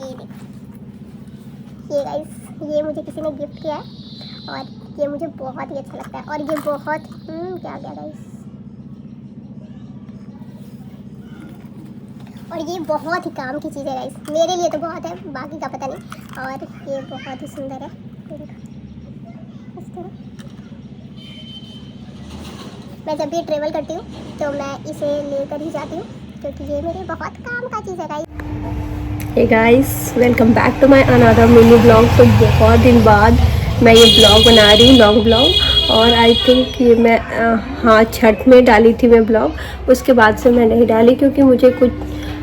ये देखो, ये गाइस ये मुझे किसी ने गिफ्ट किया है और ये मुझे बहुत ही अच्छा लगता है। और ये बहुत क्या क्या गाइस, और ये बहुत ही काम की चीज़ है गाइस, मेरे लिए तो बहुत है, बाकी का पता नहीं। और ये बहुत ही सुंदर है, इस तरह मैं जब भी ट्रेवल करती हूँ तो मैं इसे लेकर ही जाती हूँ, क्योंकि ये मेरे बहुत काम का चीज़ है guys. Hey guys, welcome back to my another mini blog. तो बहुत दिन बाद मैं ये ब्लॉग बना रही हूँ, लॉन्ग ब्लॉग। और आई थिंक ये मैं हाँ छठ में डाली थी मैं ब्लॉग, उसके बाद से मैं नहीं डाली क्योंकि मुझे कुछ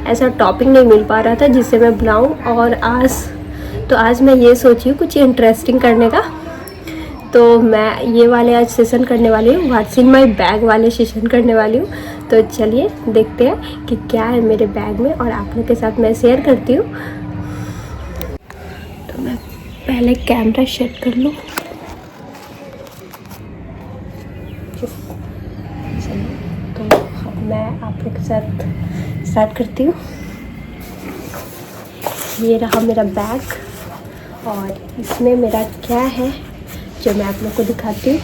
ऐसा टॉपिक नहीं मिल पा रहा था जिससे मैं बनाऊँ। और आज मैं ये सोची हूँ कुछ इंटरेस्टिंग करने का, तो मैं ये वाले आज सेशन करने वाली हूँ, व्हाट्स इन माई बैग वाले सेशन करने वाली हूँ। तो चलिए देखते हैं कि क्या है मेरे बैग में और आप लोग के साथ मैं शेयर करती हूँ। तो मैं पहले कैमरा सेट कर लूँ। तो अब मैं आप लोग के साथ स्टार्ट करती हूँ। ये रहा मेरा बैग और इसमें मेरा क्या है जो मैं आप लोग को दिखाती हूँ।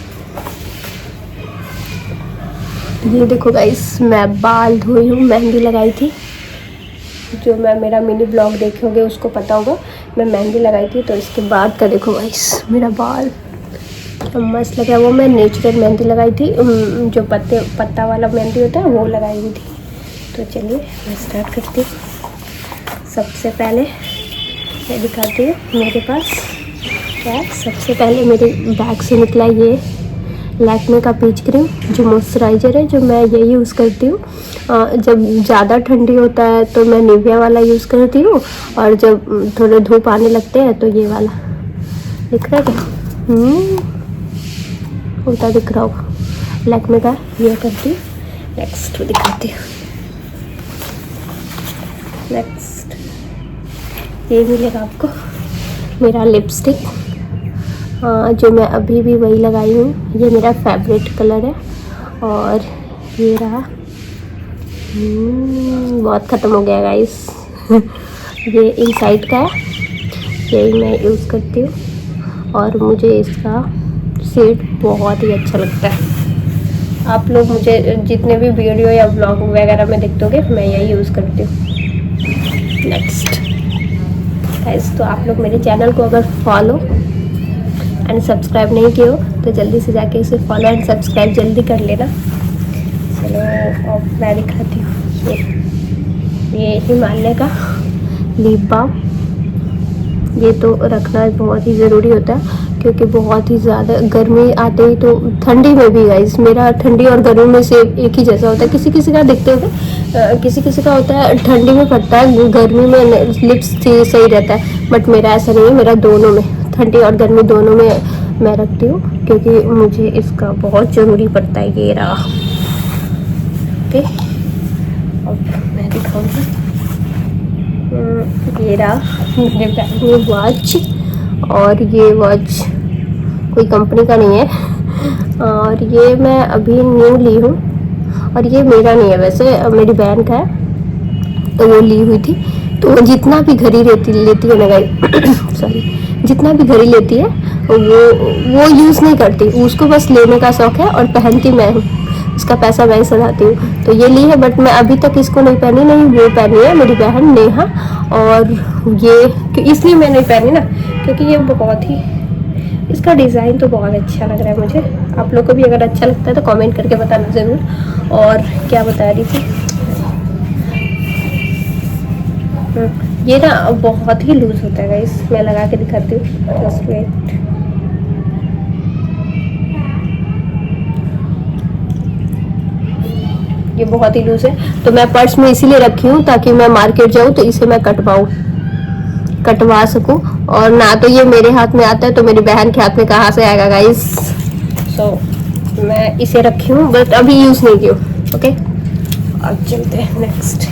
ये देखो गाइस, मैं बाल धोई हूँ, मेहंदी लगाई थी। जो मैं मेरा मिनी ब्लॉग देखे होंगे उसको पता होगा, मैं मेहंदी लगाई थी। तो इसके बाद का देखो गाइस, मेरा बाल मस्त लगा। वो मैं नेचुरल मेहंदी लगाई थी, जो पत्ता वाला मेहंदी होता है वो लगाई हुई थी। तो चलिए मैं स्टार्ट करती हूँ। सबसे पहले मैं दिखाती हूँ मेरे पास क्या है। सबसे पहले मेरे बैग से निकला ये लैक्मे का पीच क्रीम, जो मॉइस्चराइज़र है, जो मैं यही यूज़ करती हूँ। जब ज़्यादा ठंडी होता है तो मैं निविया वाला यूज़ करती हूँ, और जब थोड़े धूप आने लगते हैं तो ये वाला दिख रहा है होता दिख रहा होगा, लैक्मे का ये करती हूँ। नेक्स्ट दिखाती हूँ। नेक्स्ट ये मिलेगा आपको मेरा लिपस्टिक, जो मैं अभी भी वही लगाई हूँ। ये मेरा फेवरेट कलर है। और ये रहा बहुत ख़त्म हो गया गाइस ये इनसाइड का है, यही मैं यूज़ करती हूँ और मुझे इसका शेड बहुत ही अच्छा लगता है। आप लोग मुझे जितने भी वीडियो या ब्लॉग वगैरह में देखते होंगे, मैं यही यूज़ करती हूँ। नेक्स्ट गाइस, तो आप लोग मेरे चैनल को अगर फॉलो एंड सब्सक्राइब नहीं किए हो तो जल्दी से जाके इसे फॉलो एंड सब्सक्राइब जल्दी कर लेना। चलो अब मैं दिखाती हूँ ये हिमालय का लिप बाम। ये तो रखना बहुत ही ज़रूरी होता है क्योंकि बहुत ही ज़्यादा गर्मी आते ही, तो ठंडी में भी गाइस, मेरा ठंडी और गर्मी में से एक ही जैसा होता है। किसी किसी का देखते होंगे, किसी किसी का होता है ठंडी में फटता है, गर्मी में लिप्स सही रहता है, बट मेरा ऐसा नहीं है। मेरा दोनों में, ठंडी और गर्मी दोनों में मैं रखती हूँ क्योंकि मुझे इसका बहुत ज़रूरी पड़ता है। ये रहा ओके। अब मैं दिखाऊँगी, ये रहा मेरे बैग में वॉच, और ये वॉच कोई कंपनी का नहीं है, और ये मैं अभी न्यू ली हूँ। और ये मेरा नहीं है, वैसे मेरी बहन का है, तो वो ली हुई थी। तो वो जितना भी घड़ी लेती है ना गाइस सॉरी, जितना भी घड़ी लेती है वो यूज़ नहीं करती, उसको बस लेने का शौक़ है और पहनती मैं हूँ, इसका पैसा मैं ही सधाती हूँ। तो ये ली है, बट मैं अभी तक इसको नहीं पहनी, नहीं वो पहनी है मेरी बहन नेहा। और ये इसलिए मैं नहीं पहनी ना क्योंकि ये बहुत ही, इसका डिज़ाइन तो बहुत अच्छा लग रहा है मुझे। आप लोग को भी अगर अच्छा लगता है तो कमेंट करके बताना ज़रूर। और क्या बता रही थी, ये ना बहुत ही लूज़ होता है गाइस, मैं लगा के दिखाती हूँ। जस्ट वेट, ये बहुत ही लूज़ है, तो मैं पर्स में इसीलिए रखी हूँ ताकि मैं मार्केट जाऊँ तो इसे मैं कटवा सकूँ। और ना तो ये मेरे हाथ में आता है तो मेरी बहन के हाथ में कहाँ से आएगा गाइस। सो मैं इसे रखी हूँ, बट अभी यूज़ नहीं की हूँ। ओके, अब चलते हैं नेक्स्ट।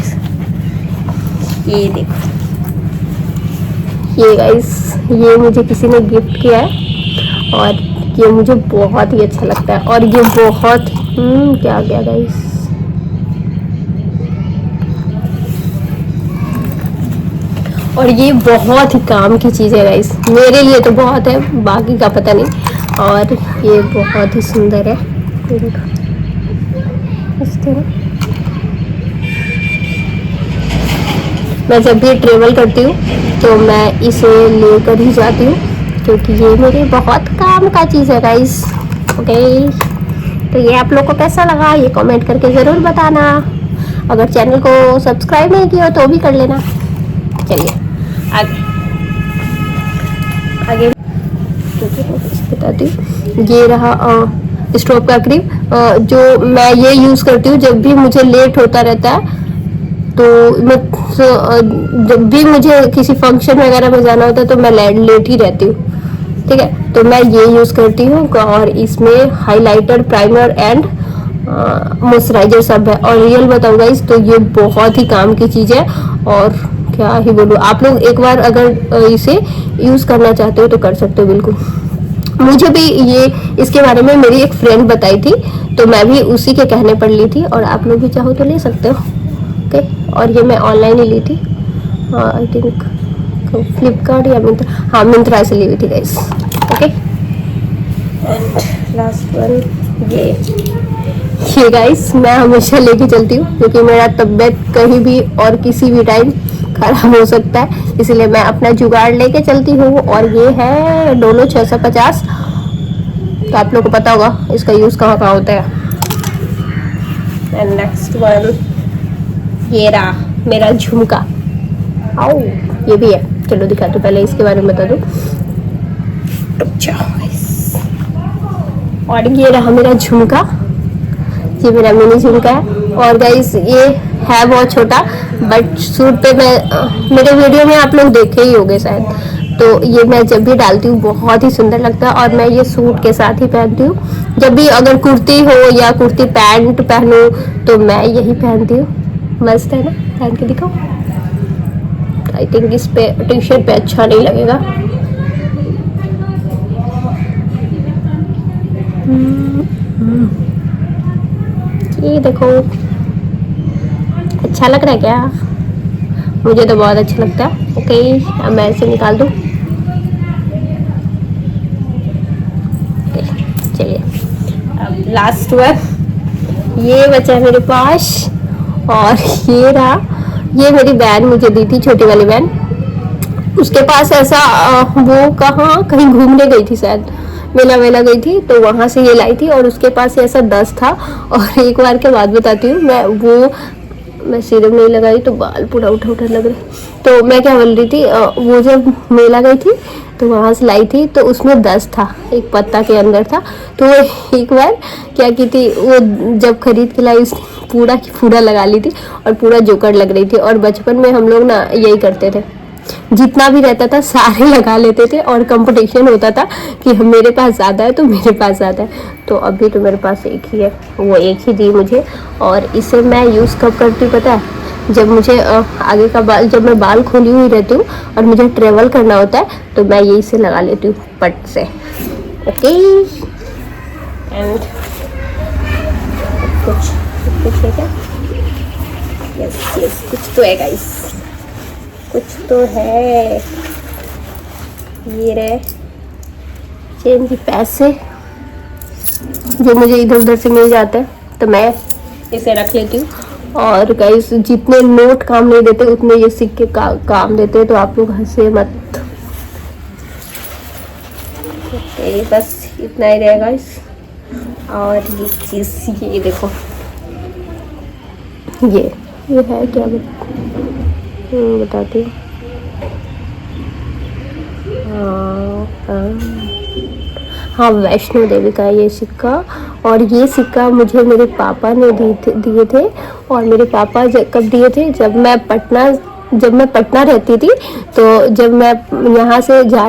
ये देखो, ये गाइस, ये मुझे किसी ने गिफ्ट किया है और ये मुझे बहुत ही अच्छा लगता है। और ये बहुत क्या गया गाइस, और ये बहुत ही काम की चीज़ है गाइस, मेरे लिए तो बहुत है, बाकी का पता नहीं। और ये बहुत ही सुंदर है, ये देखो इस तरह। मैं जब भी ट्रेवल करती हूँ तो मैं इसे लेकर ही जाती हूँ, क्योंकि ये मेरे बहुत काम का चीज़ है गाइस। ओके, तो ये आप लोग को कैसा लगा ये कमेंट करके ज़रूर बताना। अगर चैनल को सब्सक्राइब नहीं किया तो भी कर लेना। चलिए आगे आगे बताती हूँ। ये रहा स्टोव का क्रीम, जो मैं ये यूज़ करती हूँ जब भी मुझे लेट होता रहता है। तो मैं जब भी मुझे किसी फंक्शन वगैरह में जाना होता है तो मैं लेट ही रहती हूँ, ठीक है। तो मैं ये यूज़ करती हूँ और इसमें हाइलाइटर, प्राइमर एंड मॉइस्चराइजर सब है। और रियल बताऊँ गाइस तो ये बहुत ही काम की चीज़ है, और क्या ही बोलूँ। आप लोग एक बार अगर इसे यूज़ करना चाहते हो तो कर सकते हो बिल्कुल। मुझे भी ये इसके बारे में मेरी एक फ्रेंड बताई थी, तो मैं भी उसी के कहने पर ली थी, और आप लोग भी चाहो तो ले सकते हो। ओके, और ये मैं ऑनलाइन ही ली थी, आई थिंक फ्लिपकार्ट या मिंत्रा, हाँ मिंत्रा से ली हुई थी guys. Okay, and last one ये गाइस मैं हमेशा लेके चलती हूँ, क्योंकि मेरा तबीयत कहीं भी और किसी भी टाइम खराब हो सकता है, इसलिए मैं अपना जुगाड़ लेके चलती हूँ। और ये है डोलो 650, तो आप लोग को पता होगा इसका यूज़ कहाँ कहाँ होता है। एंड नेक्स्ट वन ये रहा मेरा झुमका, आओ ये भी है, चलो दिखा दो, पहले इसके बारे में बता दो। और ये रहा मेरा झुमका, ये मेरा मिनी झुमका है। और गाइस ये है बहुत छोटा, बट सूट पे मैं मेरे वीडियो में आप लोग देखे ही होंगे शायद, तो ये मैं जब भी डालती हूँ बहुत ही सुंदर लगता है। और मैं ये सूट के साथ ही पहनती हूँ, जब भी अगर कुर्ती हो या कुर्ती पैंट पहनूँ तो मैं यही पहनती हूँ। मस्त है ना, पहन के दिखाओ। आई थिंक इस पे टी शर्ट पे अच्छा नहीं लगेगा। ये देखो, अच्छा लग रहा है क्या? मुझे तो बहुत अच्छा लगता है। ओके, अब मैं इसे निकाल दूँ। चलिए अब लास्ट वन ये बचा है मेरे पास, और ये रहा, ये मेरी बहन मुझे दी थी, छोटी वाली बहन। उसके पास ऐसा वो कहाँ कहीं घूमने गई थी शायद, मेला वेला गई थी, तो वहाँ से ये लाई थी, और उसके पास ऐसा 10 था। और एक बार के बाद बताती हूँ, मैं सीरम नहीं लगाई तो बाल पूरा उठा उठा लग रहे, तो मैं क्या बोल रही थी, वो जब मेला गई थी तो वहाँ से लाई थी, तो उसमें 10 था, एक पत्ता के अंदर था। तो एक बार क्या की थी, वो जब खरीद के लाई उसने पूरा की पूरा लगा ली थी, और पूरा जोकर लग रही थी। और बचपन में हम लोग ना यही करते थे, जितना भी रहता था सारे लगा लेते थे, और कंपटीशन होता था कि मेरे पास ज़्यादा है तो मेरे पास ज़्यादा है। तो अभी तो मेरे पास एक ही है, वो एक ही दी मुझे। और इसे मैं यूज़ कब करती हूँ पता है, जब मुझे आगे का बाल, जब मैं बाल खोली हुई रहती हूँ और मुझे ट्रेवल करना होता है, तो मैं यही से लगा लेती हूँ पट से। ओके, एंड कुछ है क्या? यस कुछ तो है गाइस, कुछ तो है। ये रहे चेन के पैसे जो मुझे इधर उधर से मिल जाते हैं, तो मैं इसे रख लेती हूँ। और गाइस जितने नोट काम नहीं देते उतने ये सिक्के काम देते हैं, तो आप लोग हंसे मत। बस इतना ही रहेगा गाइस। और ये चीज़ ये देखो, ये है क्या बताती हूँ। हाँ वैष्णो देवी का ये सिक्का, और ये सिक्का मुझे मेरे पापा ने दिए थे। और मेरे पापा कब दिए थे, जब मैं पटना रहती थी, तो जब मैं यहाँ से जा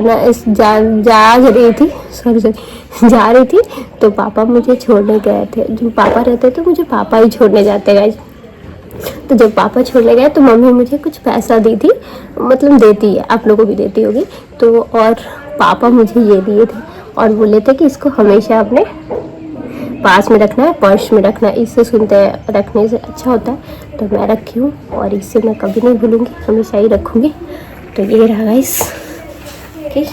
रही थी, तो पापा मुझे छोड़ने गए थे। जो पापा रहते तो मुझे पापा ही छोड़ने जाते गए। तो जब पापा छोड़ने गए तो मम्मी मुझे कुछ पैसा दी थी, मतलब देती है, आप लोगों को भी देती होगी। तो और पापा मुझे ये दिए थे, और बोले थे कि इसको हमेशा अपने पास में रखना है, पर्स में रखना है, इससे सुनते रखने से अच्छा होता है। तो मैं रखी हूँ, और इससे मैं कभी नहीं भूलूँगी, हमेशा ही रखूँगी। तो ये रहा गाइस। ओके,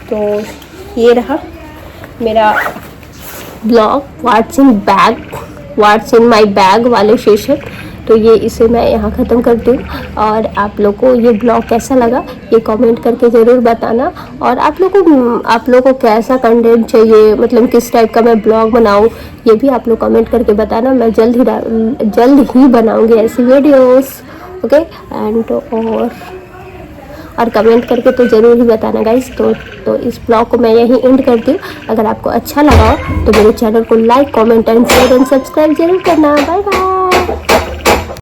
तो ये रहा मेरा blog what's in my bag वाले सेशन। तो ये इसे मैं यहाँ ख़त्म करती हूँ। और आप लोग को ये ब्लॉग कैसा लगा ये कमेंट करके ज़रूर बताना। और आप लोग को कैसा कंटेंट चाहिए, मतलब किस टाइप का मैं ब्लॉग बनाऊँ, ये भी आप लोग कमेंट करके बताना। मैं जल्द ही बनाऊँगी ऐसी वीडियोस। ओके एंड और कमेंट करके तो ज़रूर ही बताना गाइस। तो इस ब्लॉग को मैं यहीं एंड करती हूँ। अगर आपको अच्छा लगा हो तो मेरे चैनल को like, comment and share and subscribe जरूर करना। Bye bye.